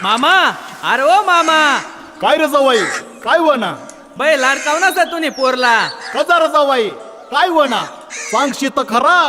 मामा, अरे ओ मामा, काय रे जावाई, काय वना बै लाडकावना तुम्ही पोरला. कसा रे जावाई, काय वना सांगशी तर खरा.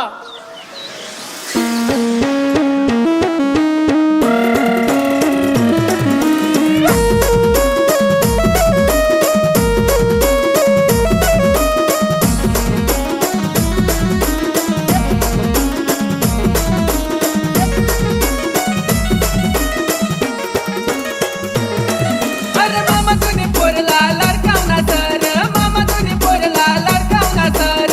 अरे मामा तुम्ही पोरला लाडकावना सर, मामा तुम्ही पोरला लाडकावना सर.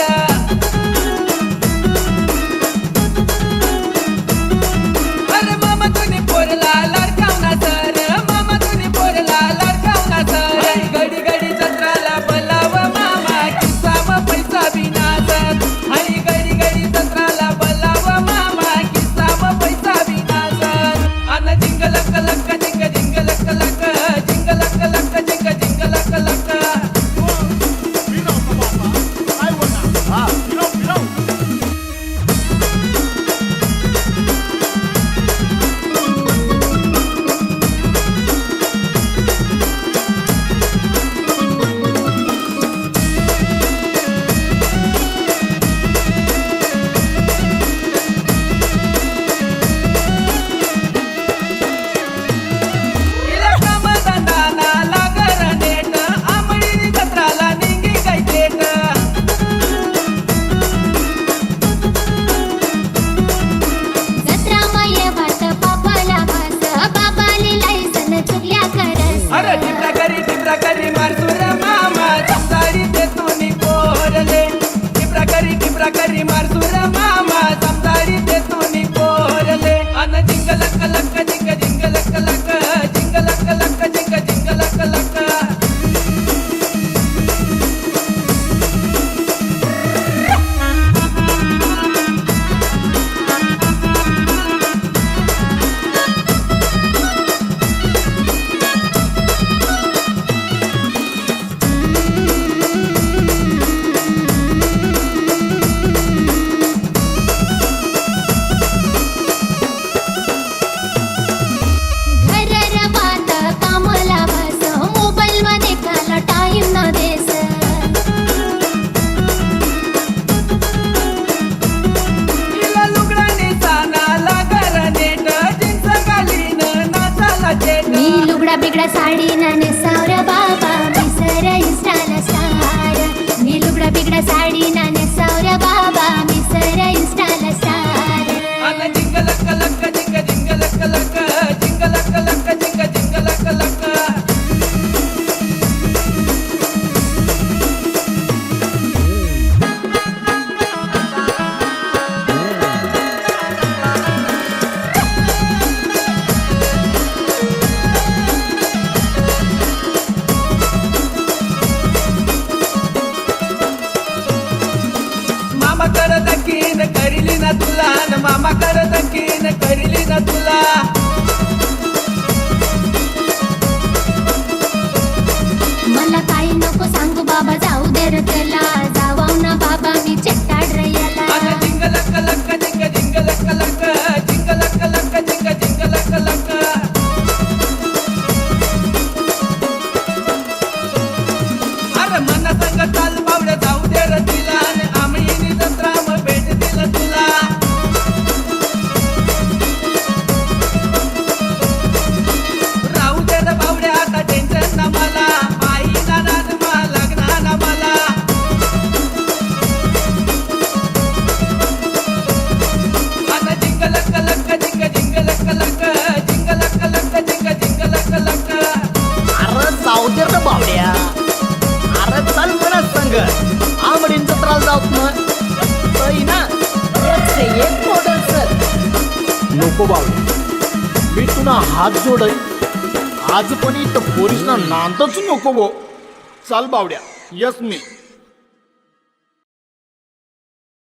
अरे मामा तुम्ही पोरला लाडकावना सर, मामा तुम्ही पोरला लाडकावना सर. घडी घडी जत्राला बोलाव मामा, किस्सा पैसा बिनासर. आणि घडी घडी जत्राला बोलाव मामा, किस्सा पैसा बिनासर. अन जिंग लक लक जिंग जिंग लक लक, जिंग लक लक जिंग जिंग लक लक. काय वना हा फिरव फिरव. तिला कामधंदाना लागर नेट, आंबळीनी जत्राला निंगी काय थेट. जत्रामय भात बाबाला भास, बाबाले लायसन चुकल्या करस. अरे टिपरा करी मारसुर मामा, समजारी ते तुम्ही पोरले. टिपरा करी मारसुर मामा, समजारी ते तुम्ही पोरले. अन जिंग लक लक जिंग जिंग लक लक, जिंग लक लक जिंग जिंग लक लक. घरर भात कामला भास, मोबाईल मध्ये काला टाइम न देस. तिला लुगडाने साना लागर नेट, जिन्स घालीन नाचाला चेट. मी लुगडा बिगडा साडी ना नेसावर बाबा, मी सर इंस्टाला स्टार. मी लुगडा बिगडा साडी ना नेसावर बाबा, मी सर इंस्टाला स्टार. अन जिंग लक लक जिंग जिंग लक लक, जिंग लक लक जिंग जिंग लक लक. मामा करत कीन करिली ना तुला, न मामा करत कीन करिली ना तुला. मला काही नको सांगू बाबा, जाऊ दे रे त्याला. जावाव ना बाबा मी चट्टाड रे याला. अन जिंग लक लक जिंग जिंग लक लक, जिंग लक लक जिंग जिंग लक लक. अरे मन संग चाल बावड्या, जाऊ दे रे तिला, आणि आमळीनी जत्रा मग भेट दिलं तुला. राहू दे रे बावड्या, आता टेन्शन ना मला, आई ना नाद मा लग्ना ना मला. अन जिंग लक लक जिंग जिंग लक लक, जिंग लक लक जिंग जिंग लक लक. अरे जाऊ दे रे बावड्या, अरे चल म्हणा संग आमडींचा त्रास जाऊत मग ना एक मॉडेल सर. नको बावड्या, मी तुला हात जोडय, आज पण इथं पोरीसना नांदच नको गो. चाल बावड्या, यस मी